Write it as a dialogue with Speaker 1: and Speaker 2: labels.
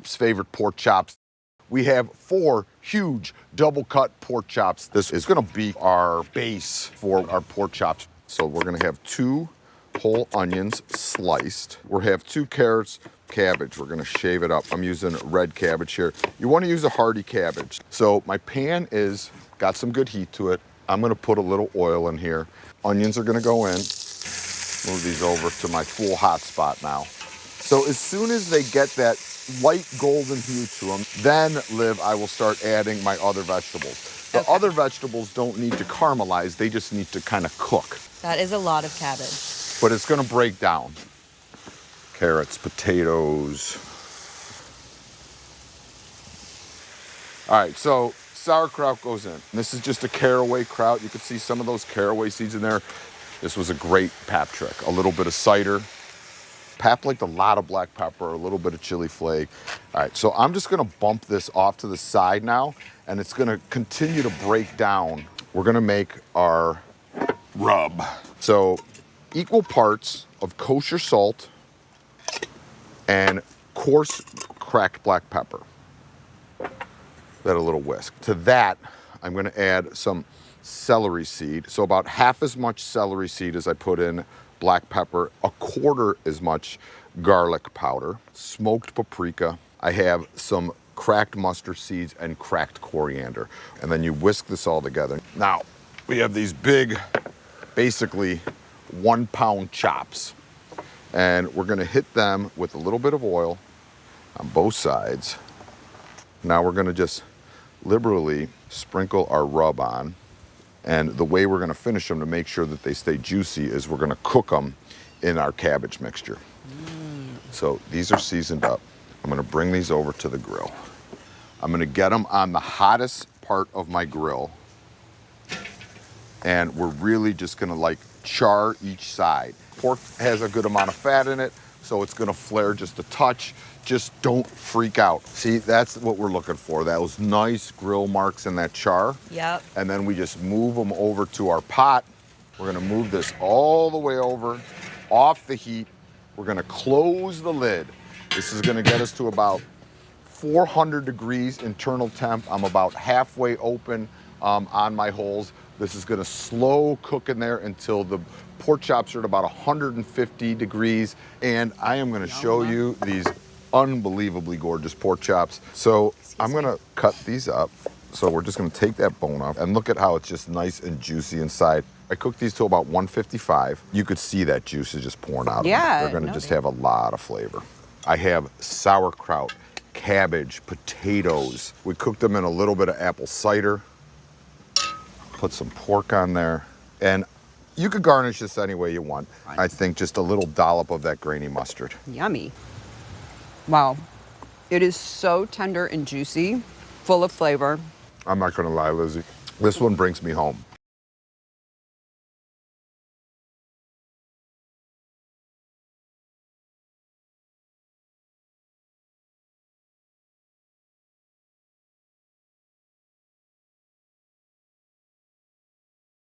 Speaker 1: Chef's favorite pork chops. We have 4 huge double cut pork chops. This is gonna be our base for our pork chops. So we're gonna have 2 whole onions sliced. We'll have 2 carrots, cabbage. We're gonna shave it up. I'm using red cabbage here. You wanna use a hearty cabbage. So my pan is got some good heat to it. I'm gonna put a little oil in here. Onions are gonna go in. Move these over to my full hot spot now. So as soon as they get that light golden hue to them, then, Liv, I will start adding my other vegetables. The other vegetables don't need to caramelize, they just need to kind of cook.
Speaker 2: That is a lot of cabbage.
Speaker 1: But it's gonna break down. Carrots, potatoes. All right, so sauerkraut goes in. This is just a caraway kraut. You can see some of those caraway seeds in there. This was a great pap trick. A little bit of cider. Pap liked a lot of black pepper, a little bit of chili flake. All right, so I'm just gonna bump this off to the side now, and it's gonna continue to break down. We're gonna make our rub. So equal parts of kosher salt and coarse cracked black pepper. That a little whisk. To that, I'm gonna add some celery seed. So about half as much celery seed as I put in black pepper, a quarter as much garlic powder, smoked paprika. I have some cracked mustard seeds and cracked coriander. And then you whisk this all together. Now, we have these big, basically 1 pound chops. And we're gonna hit them with a little bit of oil on both sides. Now we're gonna just liberally sprinkle our rub on. And the way we're gonna finish them to make sure that they stay juicy is we're gonna cook them in our cabbage mixture. So these are seasoned up. I'm gonna bring these over to the grill. I'm gonna get them on the hottest part of my grill. And we're really just gonna like char each side. Pork has a good amount of fat in it, so it's gonna flare just a touch. Just don't freak out. See, that's what we're looking for. Those nice grill marks in that char.
Speaker 2: Yep.
Speaker 1: And then we just move them over to our pot. We're gonna move this all the way over, off the heat. We're gonna close the lid. This is gonna get us to about 400 degrees internal temp. I'm about halfway open on my holes. This is gonna slow cook in there until the pork chops are at about 150 degrees. And I am gonna show you these unbelievably gorgeous pork chops. So I'm gonna cut these up. So we're just gonna take that bone off and look at how it's just nice and juicy inside. I cooked these to about 155. You could see that juice is just pouring out of them. They're gonna just have a lot of flavor. I have sauerkraut, cabbage, potatoes. We cooked them in a little bit of apple cider. Put some pork on there. And you could garnish this any way you want. I think just a little dollop of that grainy mustard.
Speaker 3: Yummy. Wow. It is so tender and juicy, full of flavor.
Speaker 1: I'm not gonna lie, Lizzie. This one brings me home.